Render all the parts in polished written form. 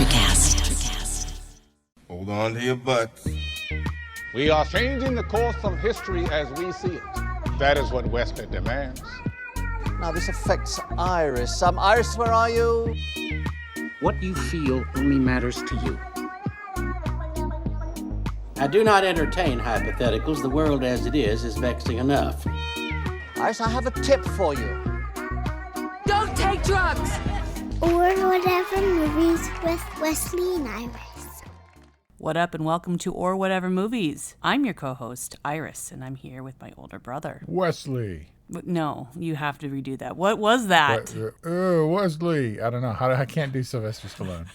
Electrocast. Hold on to your butts. We are changing the course of history as we see it. That is what Wesley demands. Now this affects Iris. Iris, where are you? What you feel only matters to you. I do not entertain hypotheticals. The world as it is vexing enough. Iris, I have a tip for you. Don't take drugs! Or Whatever Movies with Wesley and Iris. What up and welcome to Or Whatever Movies. I'm your co-host, Iris, and I'm here with my older brother. Wesley. No, you have to redo that. What was that? Wesley. I don't know. I can't do Sylvester Stallone.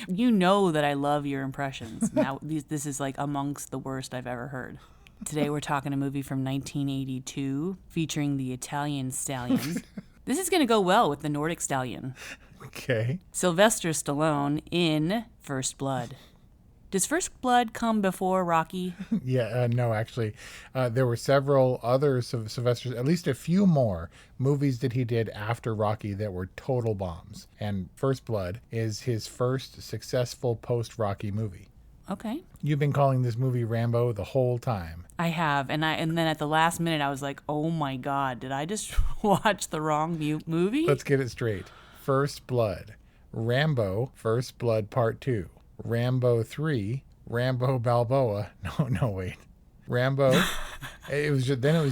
You know that I love your impressions. Now, this is like amongst the worst I've ever heard. Today we're talking a movie from 1982 featuring the Italian stallion. This is going to go well with the Nordic stallion. Okay. Sylvester Stallone in First Blood. Does First Blood come before Rocky? Yeah, no, actually. There were several other Sylvester's, at least a few more movies that he did after Rocky that were total bombs. And First Blood is his first successful post-Rocky movie. Okay. You've been calling this movie Rambo the whole time. I have, and then at the last minute I was like, oh my God, did I just watch the wrong movie? Let's get it straight. First Blood. Rambo, First Blood Part 2. Rambo 3, Rambo Balboa. No, wait. Rambo. It was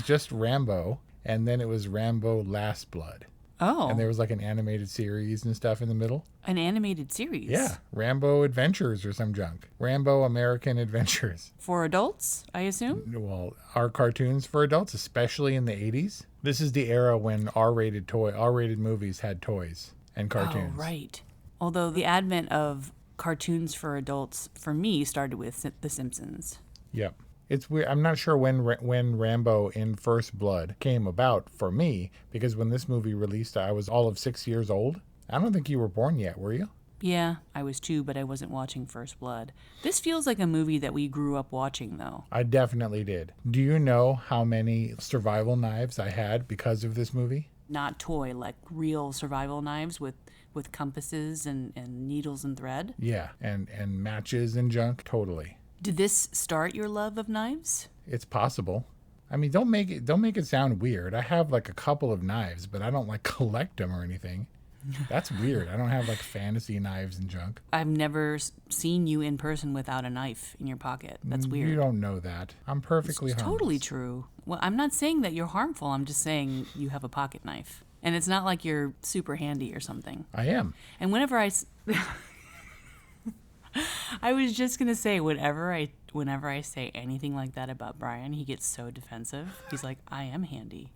just Rambo, and then it was Rambo Last Blood. Oh. And there was like an animated series and stuff in the middle. An animated series? Yeah. Rambo Adventures or some junk. Rambo American Adventures. For adults, I assume? Well, are cartoons for adults, especially in the 80s? This is the era when R-rated movies had toys and cartoons. Oh, right. Although the advent of cartoons for adults, for me, started with The Simpsons. Yep. It's weird. I'm not sure when Rambo in First Blood came about for me, because when this movie released, I was all of 6 years old. I don't think you were born yet, were you? Yeah, I was 2, but I wasn't watching First Blood. This feels like a movie that we grew up watching, though. I definitely did. Do you know how many survival knives I had because of this movie? Not toy, like real survival knives with compasses and needles and thread? Yeah, and matches and junk, totally. Did this start your love of knives? It's possible. I mean, don't make it sound weird. I have like a couple of knives, but I don't like collect them or anything. That's weird. I don't have like fantasy knives and junk. I've never seen you in person without a knife in your pocket. That's weird. You don't know that. I'm perfectly harmless. It's totally true. Well, I'm not saying that you're harmful. I'm just saying you have a pocket knife. And it's not like you're super handy or something. I am. And whenever I was just going to say, whenever I say anything like that about Brian, he gets so defensive. He's like, I am handy.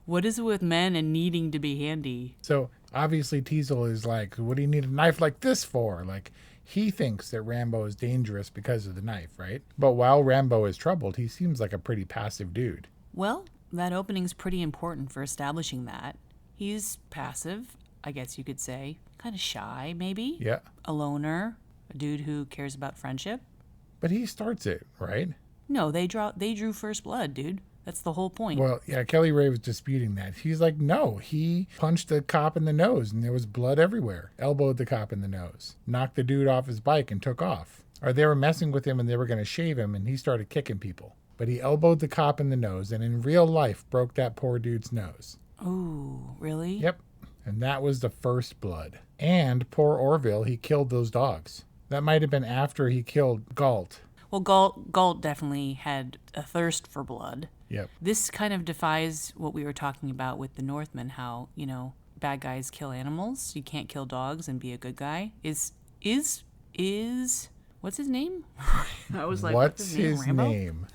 What is it with men and needing to be handy? So obviously Teasel is like, what do you need a knife like this for? Like, he thinks that Rambo is dangerous because of the knife, right? But while Rambo is troubled, he seems like a pretty passive dude. Well, that opening's pretty important for establishing that. He's passive, I guess you could say. Kind of shy, maybe? Yeah. A loner. A dude who cares about friendship. But he starts it, right? No, they drew First Blood, dude. That's the whole point. Well, yeah, Kelly Ray was disputing that. He's like, no, he punched the cop in the nose and there was blood everywhere. Elbowed the cop in the nose. Knocked the dude off his bike and took off. Or they were messing with him and they were going to shave him and he started kicking people. But he elbowed the cop in the nose and in real life broke that poor dude's nose. Ooh, really? Yep. And that was the First Blood. And poor Orville, he killed those dogs. That might have been after he killed Galt. Well, Galt definitely had a thirst for blood. Yep. This kind of defies what we were talking about with the Northmen, how, bad guys kill animals. You can't kill dogs and be a good guy. Is what's his name? I was like, what's his name?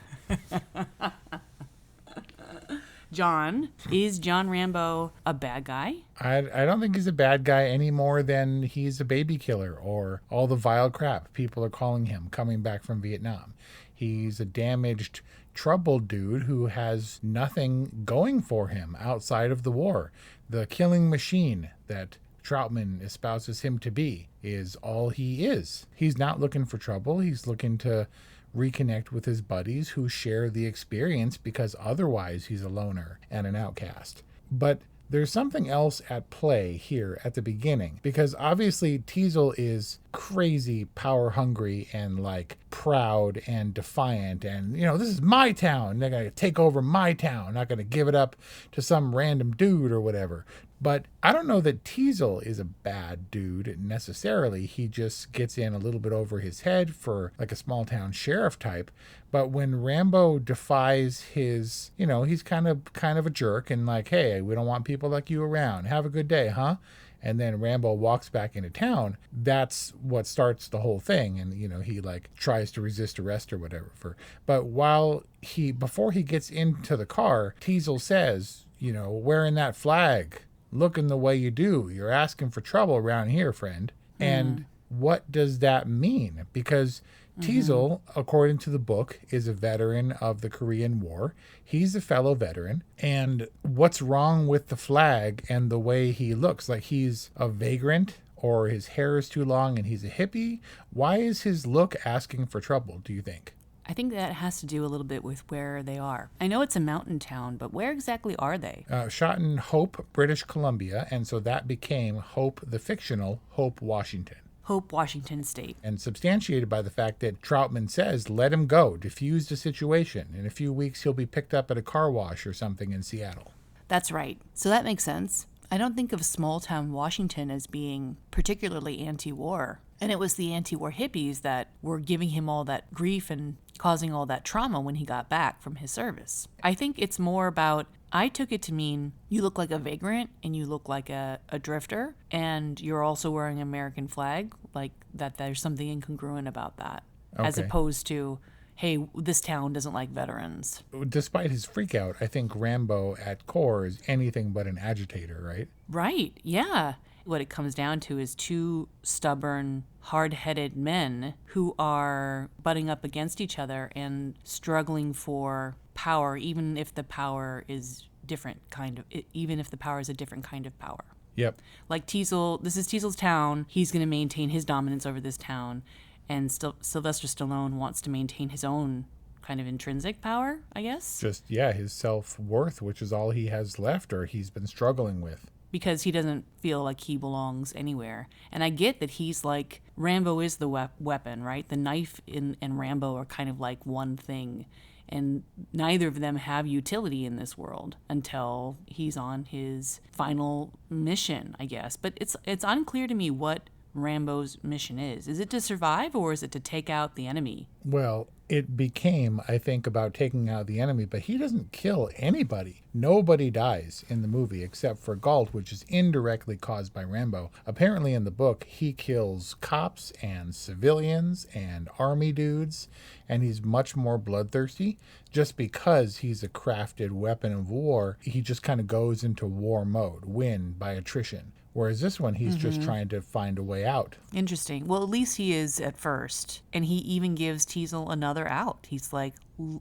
John. Is John Rambo a bad guy? I don't think he's a bad guy any more than he's a baby killer or all the vile crap people are calling him coming back from Vietnam. He's a damaged, troubled dude who has nothing going for him outside of the war. The killing machine that Troutman espouses him to be is all he is. He's not looking for trouble. He's looking to reconnect with his buddies who share the experience because otherwise he's a loner and an outcast. But there's something else at play here at the beginning, because obviously Teasel is crazy power hungry and like proud and defiant, and this is my town, they're gonna take over my town, not gonna give it up to some random dude or whatever. But I don't know that Teasel is a bad dude necessarily. He just gets in a little bit over his head for like a small town sheriff type. But when Rambo defies his, he's kind of a jerk and like, hey, we don't want people like you around. Have a good day, huh? And then Rambo walks back into town. That's what starts the whole thing. And, he like tries to resist arrest or whatever. But before he gets into the car, Teasel says, wearing that flag, looking the way you do, you're asking for trouble around here, friend. And what does that mean? Because Teasel, according to the book, is a veteran of the Korean War. He's a fellow veteran. And what's wrong with the flag and the way he looks? Like he's a vagrant, or his hair is too long and he's a hippie? Why is his look asking for trouble, do you think? I think that has to do a little bit with where they are. I know it's a mountain town, but where exactly are they? Shot in Hope, British Columbia, and so that became Hope, the fictional Hope, Washington. Hope, Washington State. And substantiated by the fact that Troutman says, let him go, diffuse the situation. In a few weeks, he'll be picked up at a car wash or something in Seattle. That's right. So that makes sense. I don't think of small-town Washington as being particularly anti-war. And it was the anti-war hippies that were giving him all that grief and causing all that trauma when he got back from his service. I think it's more about, I took it to mean you look like a vagrant and you look like a drifter, and you're also wearing an American flag, like that there's something incongruent about that, as opposed to, hey, this town doesn't like veterans. Despite his freakout, I think Rambo at core is anything but an agitator, right? Right, yeah. What it comes down to is two stubborn, hard-headed men who are butting up against each other and struggling for power, even if the power is a different kind of power. Yep. Like Teasel, this is Teasel's town. He's going to maintain his dominance over this town, and Sylvester Stallone wants to maintain his own kind of intrinsic power, I guess. Just, his self-worth, which is all he has left or he's been struggling with. Because he doesn't feel like he belongs anywhere. And I get that he's like, Rambo is the weapon, right? The knife and Rambo are kind of like one thing. And neither of them have utility in this world until he's on his final mission, I guess. But it's unclear to me what Rambo's mission is. Is it to survive, or is it to take out the enemy? Well, it became, I think, about taking out the enemy, but he doesn't kill anybody. Nobody dies in the movie except for Galt, which is indirectly caused by Rambo. Apparently in the book, he kills cops and civilians and army dudes, and he's much more bloodthirsty. Just because he's a crafted weapon of war, he just kind of goes into war mode, win by attrition. Whereas this one, he's just trying to find a way out. Interesting. Well, at least he is at first. And he even gives Teasel another out. He's like,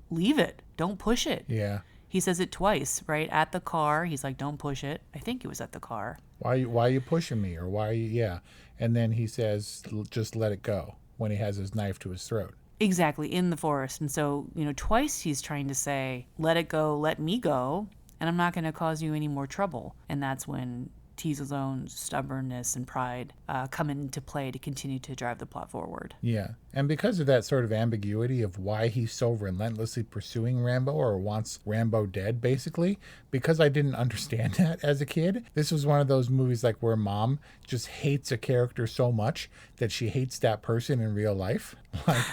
leave it. Don't push it. Yeah. He says it twice, right? At the car. He's like, don't push it. I think it was at the car. Why are you pushing me? Or why are you, yeah. And then he says, just let it go, when he has his knife to his throat. Exactly, in the forest. And so, twice he's trying to say, let it go, let me go, and I'm not going to cause you any more trouble. And that's when Teasel's own stubbornness and pride come into play to continue to drive the plot forward. Yeah, and because of that sort of ambiguity of why he's so relentlessly pursuing Rambo, or wants Rambo dead, basically, because I didn't understand that as a kid, this was one of those movies like where mom just hates a character so much that she hates that person in real life. Like,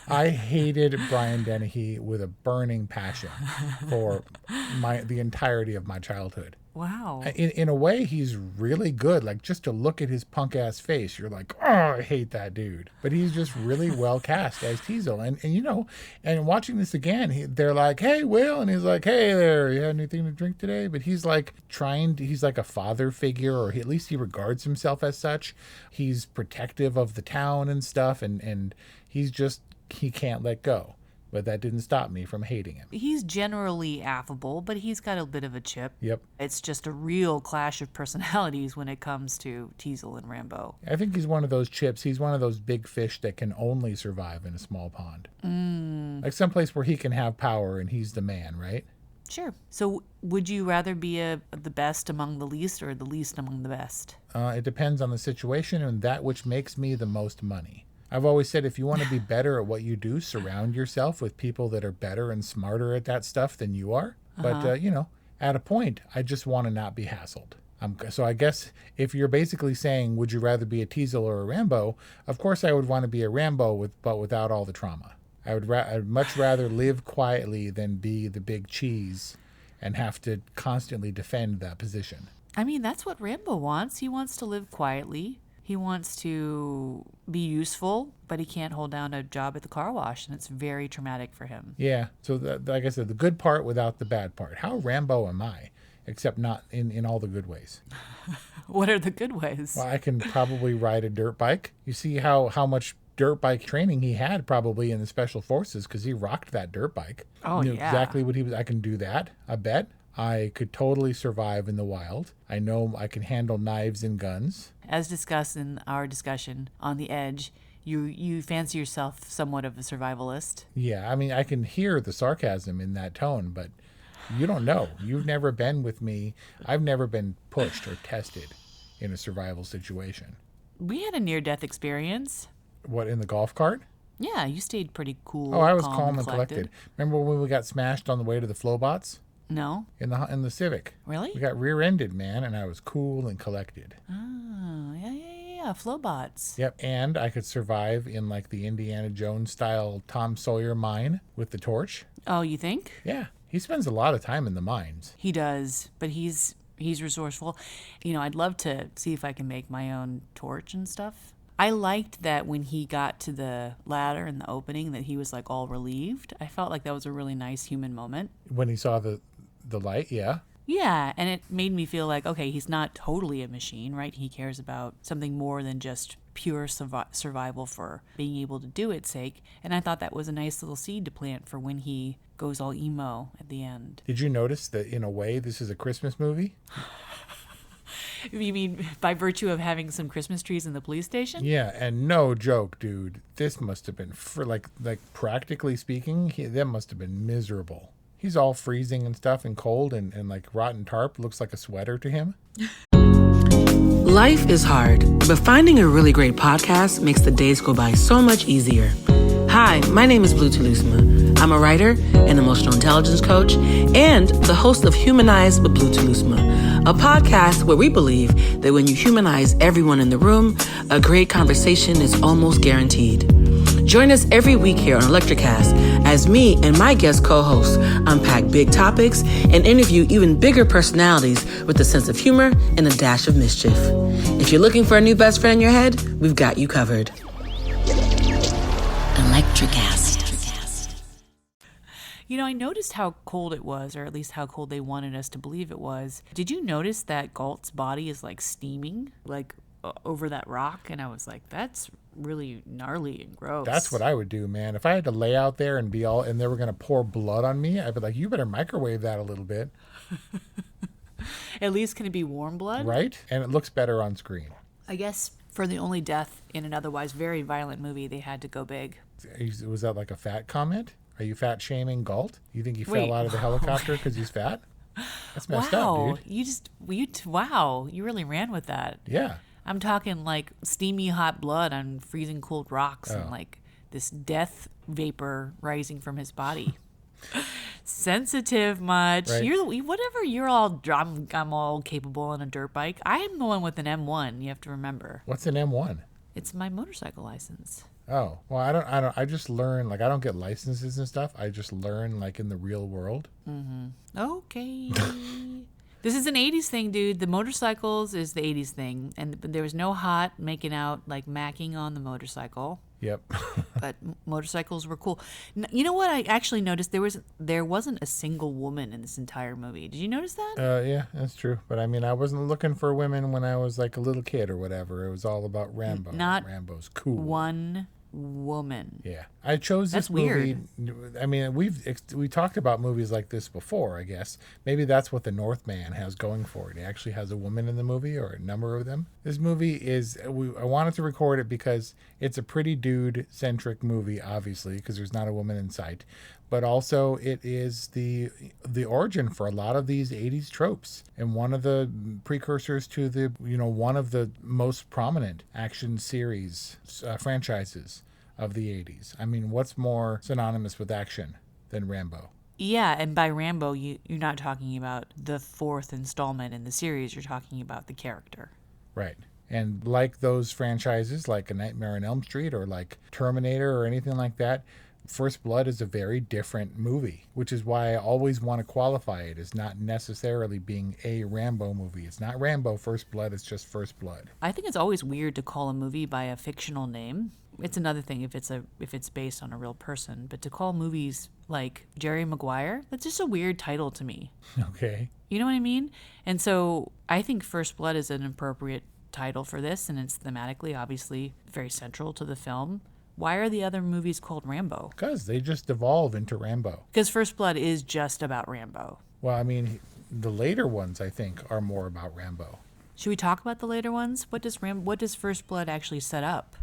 I hated Brian Dennehy with a burning passion for the entirety of my childhood. Wow. In a way, he's really good. Like, just to look at his punk ass face, you're like, oh, I hate that dude. But he's just really well cast as Teasel. And watching this again, they're like, hey, Will. And he's like, hey there, you have anything to drink today? But he's like he's like a father figure, or at least he regards himself as such. He's protective of the town and stuff. And he can't let go. But that didn't stop me from hating him. He's generally affable, but he's got a bit of a chip. Yep. It's just a real clash of personalities when it comes to Teasel and Rambo. I think he's one of those chips. He's one of those big fish that can only survive in a small pond. Like someplace where he can have power and he's the man, right? Sure. So would you rather be the best among the least or the least among the best? It depends on the situation and that which makes me the most money. I've always said if you want to be better at what you do, surround yourself with people that are better and smarter at that stuff than you are. But, at a point, I just want to not be hassled. So I guess if you're basically saying, would you rather be a Teasel or a Rambo? Of course I would want to be a Rambo, but without all the trauma. I'd much rather live quietly than be the big cheese and have to constantly defend that position. I mean, that's what Rambo wants. He wants to live quietly. He wants to be useful, but he can't hold down a job at the car wash, and it's very traumatic for him. Yeah, so like I said, the good part without the bad part. How Rambo am I? Except not in all the good ways. What are the good ways? Well, I can probably ride a dirt bike. You see how much dirt bike training he had probably in the special forces because he rocked that dirt bike. Oh, He knew yeah. exactly what he was. I can do that, I bet. I could totally survive in the wild. I know I can handle knives and guns. As discussed in our discussion on The Edge, you fancy yourself somewhat of a survivalist. Yeah, I mean, I can hear the sarcasm in that tone, but you don't know. You've never been with me. I've never been pushed or tested in a survival situation. We had a near-death experience. What, in the golf cart? Yeah, you stayed pretty cool. Oh, I was calm and collected. Remember when we got smashed on the way to the Flowbots? No? In the Civic. Really? We got rear-ended, man, and I was cool and collected. Oh, yeah. Flowbots. Yep, and I could survive in like the Indiana Jones style Tom Sawyer mine with the torch. Oh, you think? Yeah, he spends a lot of time in the mines. He does, but he's resourceful. I'd love to see if I can make my own torch and stuff. I liked that when he got to the ladder in the opening that he was like all relieved. I felt like that was a really nice human moment. When he saw the light, yeah. Yeah, and it made me feel like, okay, he's not totally a machine, right? He cares about something more than just pure survival for being able to do its sake. And I thought that was a nice little seed to plant for when he goes all emo at the end. Did you notice that in a way this is a Christmas movie? You mean by virtue of having some Christmas trees in the police station? Yeah, and no joke, dude. This must have been, for like practically speaking, that must have been miserable. He's all freezing and stuff and cold and like rotten tarp looks like a sweater to him. Life is hard, but finding a really great podcast makes the days go by so much easier. Hi, my name is Blue Telusma. I'm a writer, an emotional intelligence coach, and the host of Humanize with Blue Telusma, a podcast where we believe that when you humanize everyone in the room, a great conversation is almost guaranteed. Join us every week here on Electricast as me and my guest co-hosts unpack big topics and interview even bigger personalities with a sense of humor and a dash of mischief. If you're looking for a new best friend in your head, we've got you covered. Electricast. I noticed how cold it was, or at least how cold they wanted us to believe it was. Did you notice that Galt's body is like steaming, like over that rock? And I was like, that's really gnarly and gross. That's what I would do, man. If I had to lay out there and they were going to pour blood on me, I'd be like, you better microwave that a little bit. At least can it be warm blood? Right? And it looks better on screen. I guess for the only death in an otherwise very violent movie, they had to go big. Was that like a fat comment? Are you fat shaming Galt? You think he fell out of the helicopter because he's fat? That's messed up, dude. Wow, you really ran with that. Yeah. I'm talking like steamy hot blood on freezing cold rocks and like this death vapor rising from his body. Sensitive much. Right. I'm all capable on a dirt bike. I am the one with an M1, you have to remember. What's an M1? It's my motorcycle license. Oh, well, I just learn, like, I don't get licenses and stuff. I just learn, like, in the real world. Mm-hmm. Okay. This is an 80s thing, dude. The motorcycles is the 80s thing. And there was no hot making out, like, macking on the motorcycle. Yep. But motorcycles were cool. You know what I actually noticed? There wasn't a single woman in this entire movie. Did you notice that? Yeah, that's true. But, I mean, I wasn't looking for women when I was, like, a little kid or whatever. It was all about Rambo. Rambo's cool. One woman. Yeah. I chose this movie. I mean, we talked about movies like this before, I guess. Maybe that's what The Northman has going for it. He actually has a woman in the movie, or a number of them. This movie is, I wanted to record it because it's a pretty dude-centric movie, obviously, because there's not a woman in sight. But also it is the origin for a lot of these 80s tropes. And one of the precursors to one of the most prominent action series franchises of the 80s. I mean, what's more synonymous with action than Rambo? Yeah, and by Rambo, you're not talking about the fourth installment in the series. You're talking about the character. Right. And like those franchises, like A Nightmare on Elm Street or like Terminator or anything like that, First Blood is a very different movie, which is why I always want to qualify it as not necessarily being a Rambo movie. It's not Rambo First Blood, it's just First Blood. I think it's always weird to call a movie by a fictional name. It's another thing if it's based on a real person, but to call movies like Jerry Maguire, that's just a weird title to me. Okay. You know what I mean? And so I think First Blood is an appropriate title for this, and it's thematically, obviously, very central to the film. Why are the other movies called Rambo? Because they just devolve into Rambo. Because First Blood is just about Rambo. Well, I mean, the later ones, I think, are more about Rambo. Should we talk about the later ones? What does First Blood actually set up?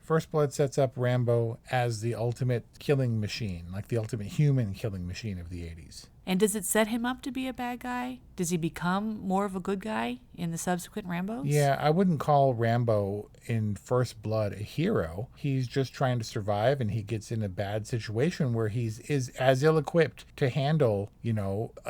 First Blood sets up Rambo as the ultimate killing machine, like the ultimate human killing machine of the 80s. And does it set him up to be a bad guy? Does he become more of a good guy in the subsequent Rambos? Yeah, I wouldn't call Rambo in First Blood a hero. He's just trying to survive, and he gets in a bad situation where is as ill-equipped to handle,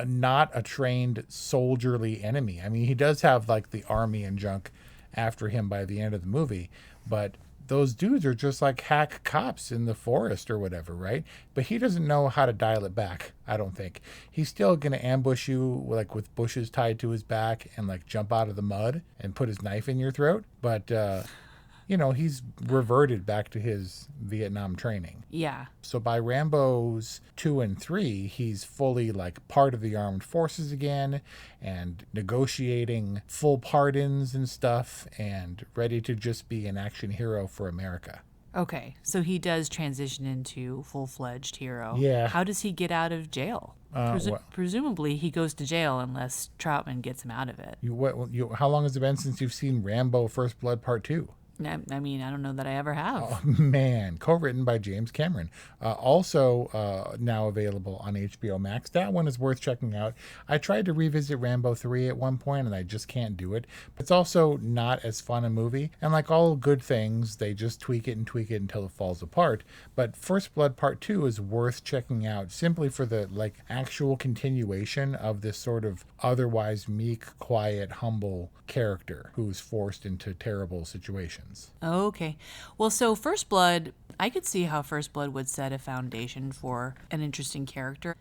not a trained soldierly enemy. I mean, he does have like the army and junk after him by the end of the movie, but those dudes are just like hack cops in the forest or whatever, right? But he doesn't know how to dial it back, I don't think. He's still going to ambush you like with bushes tied to his back and like jump out of the mud and put his knife in your throat. But, he's reverted back to his Vietnam training. Yeah. So by Rambo's 2 and 3, he's fully like part of the armed forces again and negotiating full pardons and stuff and ready to just be an action hero for America. Okay, so he does transition into full-fledged hero. Yeah. How does he get out of jail? Presumably he goes to jail unless Troutman gets him out of it. How long has it been since you've seen Rambo First Blood Part 2? I mean, I don't know that I ever have. Oh, man. Co-written by James Cameron. Also now available on HBO Max. That one is worth checking out. I tried to revisit Rambo 3 at one point, and I just can't do it. But it's also not as fun a movie. And like all good things, they just tweak it until it falls apart. But First Blood Part 2 is worth checking out simply for the actual continuation of this sort of otherwise meek, quiet, humble character who's forced into terrible situations. Okay. Well, so First Blood, I could see how First Blood would set a foundation for an interesting character.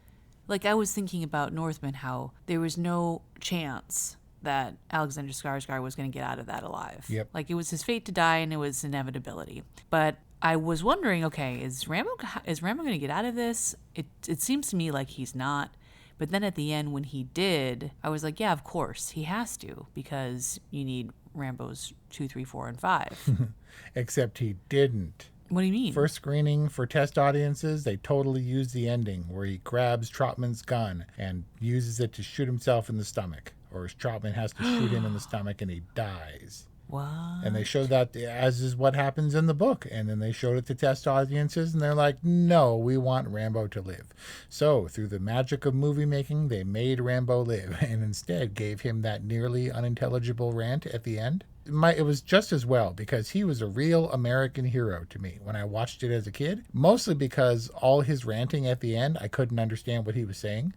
Like I was thinking about Northman, how there was no chance that Alexander Skarsgård was going to get out of that alive. Yep. Like it was his fate to die and it was inevitability. But I was wondering, okay, is Rambo going to get out of this? It seems to me like he's not. But then at the end when he did, I was like, yeah, of course, he has to, because you need Rambos 2, 3, 4, and 5. Except he didn't. What do you mean? First screening for test audiences, they totally used the ending where he grabs Troutman's gun and uses it to shoot himself in the stomach. Or Troutman has to shoot him in the stomach and he dies. What? And they showed that as is what happens in the book. And then they showed it to test audiences and they're like, no, we want Rambo to live. So through the magic of movie making, they made Rambo live and instead gave him that nearly unintelligible rant at the end. It was just as well because he was a real American hero to me when I watched it as a kid. Mostly because all his ranting at the end, I couldn't understand what he was saying.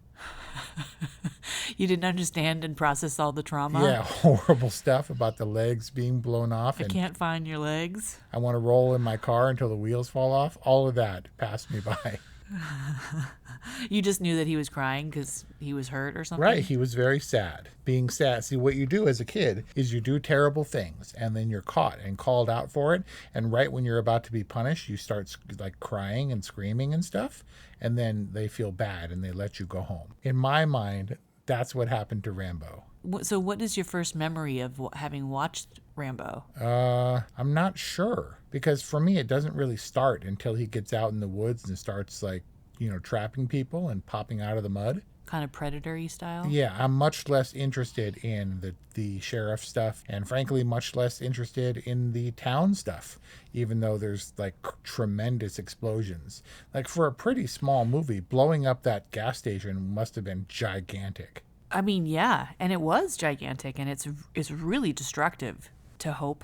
You didn't understand and process all the trauma? Yeah, horrible stuff about the legs being blown off. I can't find your legs. I want to roll in my car until the wheels fall off. All of that passed me by. You just knew that he was crying because he was hurt or something? Right, he was very sad. Being sad. See, what you do as a kid is you do terrible things, and then you're caught and called out for it, and right when you're about to be punished, you start like crying and screaming and stuff, and then they feel bad and they let you go home. In my mind, that's what happened to Rambo. So what is your first memory of having watched Rambo? I'm not sure, because for me, it doesn't really start until he gets out in the woods and starts trapping people and popping out of the mud. kind of Predator-y style. Yeah, I'm much less interested in the sheriff stuff, and frankly, much less interested in the town stuff, even though there's like tremendous explosions. Like for a pretty small movie, blowing up that gas station must have been gigantic. I mean, yeah, and it was gigantic, and it's really destructive to Hope,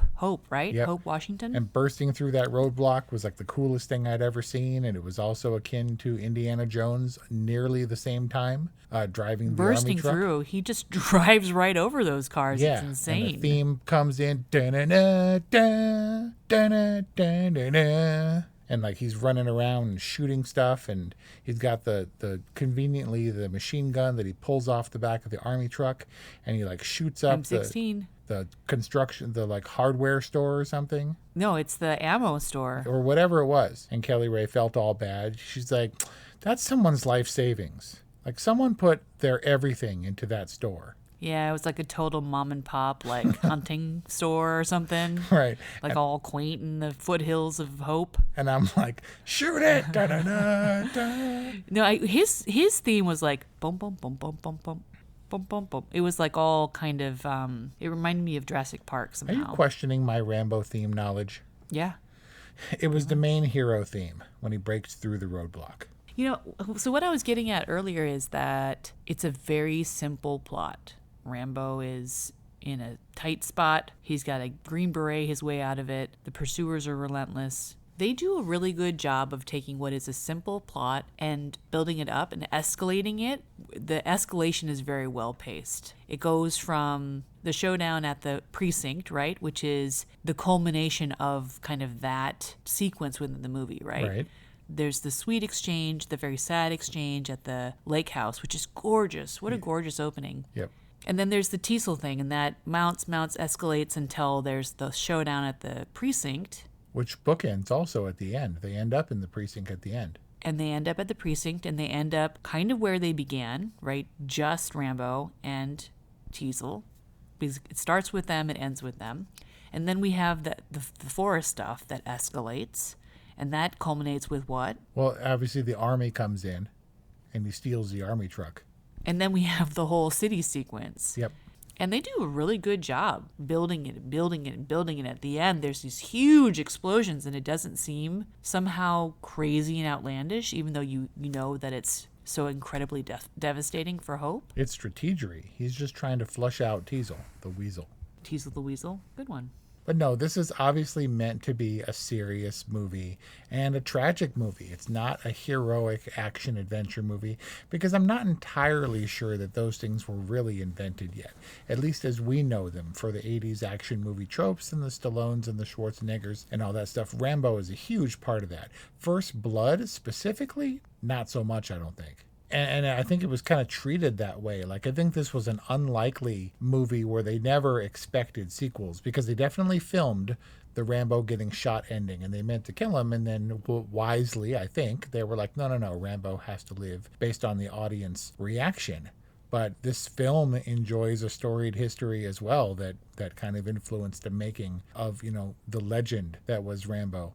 right? Yep. Hope Washington. And bursting through that roadblock was like the coolest thing I'd ever seen, and it was also akin to Indiana Jones nearly the same time, driving the bursting army truck. through, he just drives right over those cars. Yeah, It's insane. and the theme comes in, da-na-na, da, da-na, da-na-na. And like he's running around and shooting stuff, and he's got the conveniently the machine gun that he pulls off the back of the army truck, and he like shoots up M16. the construction, the like hardware store or something. No, it's the ammo store. Or whatever it was. And Kelly Ray felt all bad. She's like, that's someone's life savings. Like someone put their everything into that store. Yeah, it was like a total mom and pop like hunting store or something. Right. Like all quaint in the foothills of Hope. And I'm like, shoot it. Da-da-da-da. No, his theme was like bum bum bum bum bum bum bum bum bum. It was like all kind of it reminded me of Jurassic Park Are somehow. you questioning my Rambo theme knowledge? Yeah. It was the main hero theme when he breaks through the roadblock. You know, so what I was getting at earlier is that it's a very simple plot. Rambo is in a tight spot. He's got a Green Beret his way out of it. The pursuers are relentless. They do a really good job of taking what is a simple plot and building it up and escalating it. The escalation is very well paced. It goes from the showdown at the precinct, right, which is the culmination of kind of that sequence within the movie, right? Right. There's the sweet exchange, the very sad exchange at the lake house, which is gorgeous. What a gorgeous opening. Yep. And then there's the Teasel thing, and that mounts, escalates until there's the showdown at the precinct. Which bookends also at the end. They end up in the precinct at the end. And they end up at the precinct, and they end up kind of where they began, right? Just Rambo and Teasel. Because it starts with them, it ends with them. And then we have the forest stuff that escalates, and that culminates with what? Well, obviously the army comes in, and he steals the army truck. And then we have the whole city sequence. Yep. And they do a really good job building it and building it and building it. At the end, there's these huge explosions, and it doesn't seem somehow crazy and outlandish, even though you know that it's so incredibly devastating for Hope. It's strategery. He's just trying to flush out Teasel, the weasel. Teasel the Weasel. Good one. But no, this is obviously meant to be a serious movie and a tragic movie. It's not a heroic action adventure movie, because I'm not entirely sure that those things were really invented yet, at least as we know them for the 80s action movie tropes and the Stallones and the Schwarzeneggers and all that stuff. Rambo is a huge part of that. First Blood specifically, not so much, I don't think. And I think it was kind of treated that way. Like, I think this was an unlikely movie where they never expected sequels, because they definitely filmed the Rambo getting shot ending, and they meant to kill him. And then wisely, I think, they were like, no, Rambo has to live based on the audience reaction. But this film enjoys a storied history as well that kind of influenced the making of, the legend that was Rambo.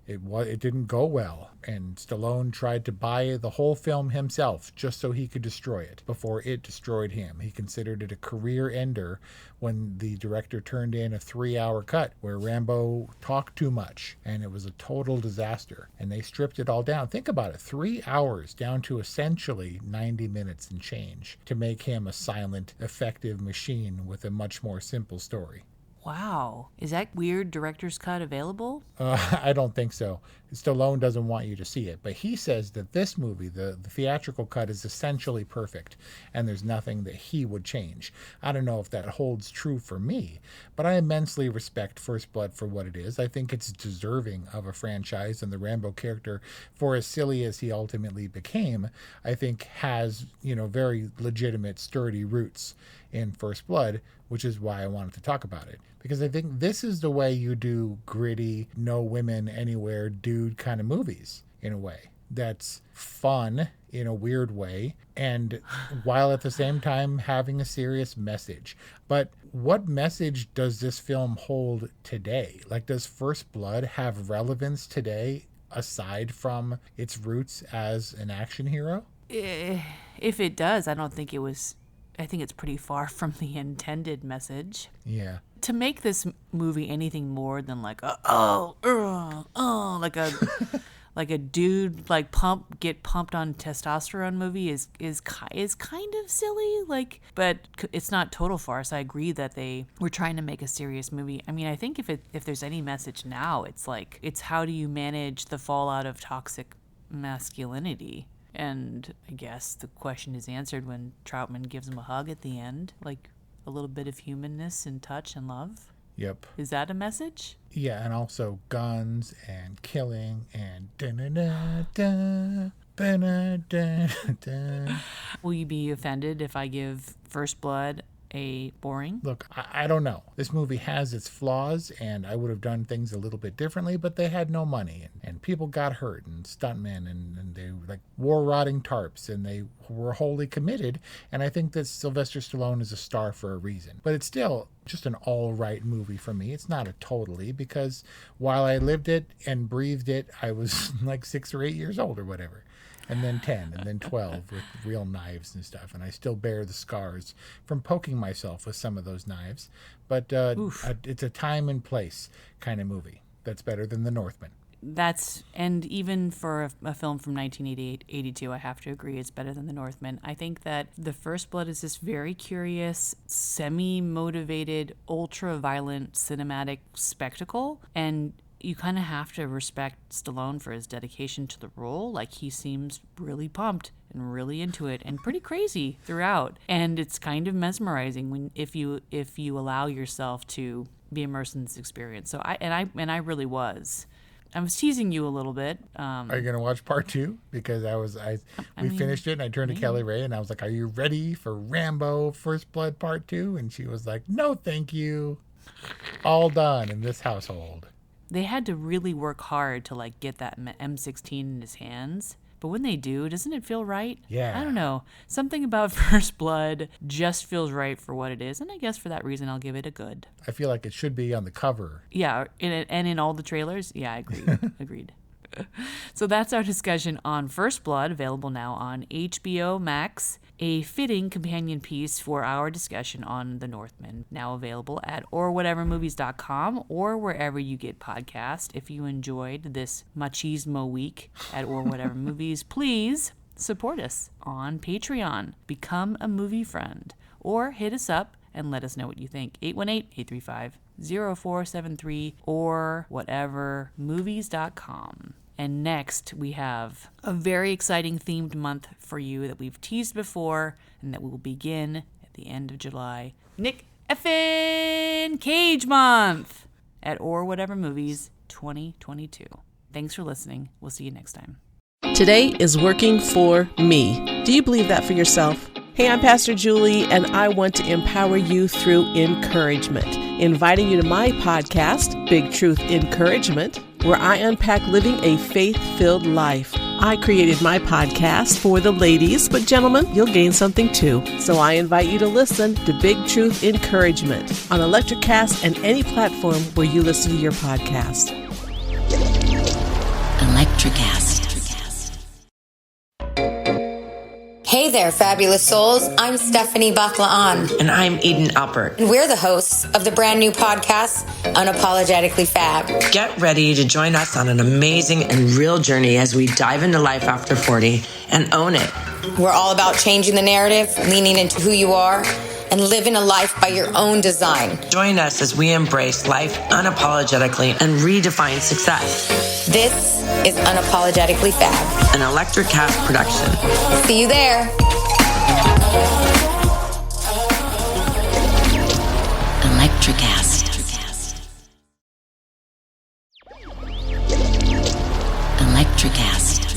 It didn't go well, and Stallone tried to buy the whole film himself just so he could destroy it before it destroyed him. He considered it a career ender when the director turned in a 3-hour cut where Rambo talked too much, and it was a total disaster, and they stripped it all down. Think about it, 3 hours down to essentially 90 minutes and change to make him a silent, effective machine with a much more simple story. Wow. Is that weird director's cut available? I don't think so. Stallone doesn't want you to see it, but he says that this movie, the theatrical cut, is essentially perfect, and there's nothing that he would change. I don't know if that holds true for me, but I immensely respect First Blood for what it is. I think it's deserving of a franchise, and the Rambo character, for as silly as he ultimately became, I think has, very legitimate, sturdy roots in First Blood, which is why I wanted to talk about it. Because I think this is the way you do gritty, no women anywhere dude kind of movies, in a way. That's fun in a weird way, and while at the same time having a serious message. But what message does this film hold today? Like, does First Blood have relevance today aside from its roots as an action hero? If it does, I don't think it was. I think it's pretty far from the intended message. Yeah. To make this movie anything more than like like a dude like get pumped on testosterone movie is kind of silly. But it's not total farce. I agree that they were trying to make a serious movie. I mean, I think if there's any message now, it's how do you manage the fallout of toxic masculinity. And I guess the question is answered when Troutman gives him a hug at the end, like a little bit of humanness and touch and love. Yep. Is that a message? Yeah, and also guns and killing and da-na-na-da, da-na-da-da. Will you be offended if I give First Blood a boring? Look, I don't know. This movie has its flaws, and I would have done things a little bit differently, but they had no money, and people got hurt, and stuntmen, and they like wore rotting tarps, and they were wholly committed, and I think that Sylvester Stallone is a star for a reason. But it's still just an all-right movie for me. It's not a totally, because while I lived it and breathed it, I was like 6 or 8 years old or whatever. And then 10, and then 12 with real knives and stuff. And I still bear the scars from poking myself with some of those knives. But it's a time and place kind of movie that's better than The Northman. And even for a film from 1982, I have to agree it's better than The Northman. I think that The First Blood is this very curious, semi-motivated, ultra-violent cinematic spectacle. And you kind of have to respect Stallone for his dedication to the role. Like, he seems really pumped and really into it and pretty crazy throughout. And it's kind of mesmerizing if you allow yourself to be immersed in this experience. So I really was. I was teasing you a little bit. Are you going to watch part 2? Because we finished it, and I turned to Kelly Ray, and I was like, "Are you ready for Rambo First Blood Part 2?" And she was like, "No, thank you. All done in this household." They had to really work hard to get that M16 in his hands. But when they do, doesn't it feel right? Yeah. I don't know. Something about First Blood just feels right for what it is. And I guess for that reason, I'll give it a good. I feel like it should be on the cover. Yeah, and in all the trailers. Yeah, I agree. Agreed. So that's our discussion on First Blood, available now on HBO Max, a fitting companion piece for our discussion on The Northman, now available at orwhatevermovies.com or wherever you get podcasts. If you enjoyed this machismo week at Or Whatever Movies, please support us on Patreon. Become a movie friend, or hit us up and let us know what you think. 818-835-0473 or whatevermovies.com. And next, we have a very exciting themed month for you that we've teased before and that will begin at the end of July. Nick Effin Cage Month at Or Whatever Movies 2022. Thanks for listening. We'll see you next time. Today is working for me. Do you believe that for yourself? Hey, I'm Pastor Julie, and I want to empower you through encouragement. Inviting you to my podcast, Big Truth Encouragement, where I unpack living a faith-filled life. I created my podcast for the ladies, but gentlemen, you'll gain something too. So I invite you to listen to Big Truth Encouragement on Electricast and any platform where you listen to your podcast. Electricast. Hey there, fabulous souls. I'm Stephanie Baklaan. And I'm Eden Albert. And we're the hosts of the brand new podcast, Unapologetically Fab. Get ready to join us on an amazing and real journey as we dive into life after 40 and own it. We're all about changing the narrative, leaning into who you are, and living a life by your own design. Join us as we embrace life unapologetically and redefine success. This is Unapologetically Fab, an Electricast production. See you there. Electricast. Electricast.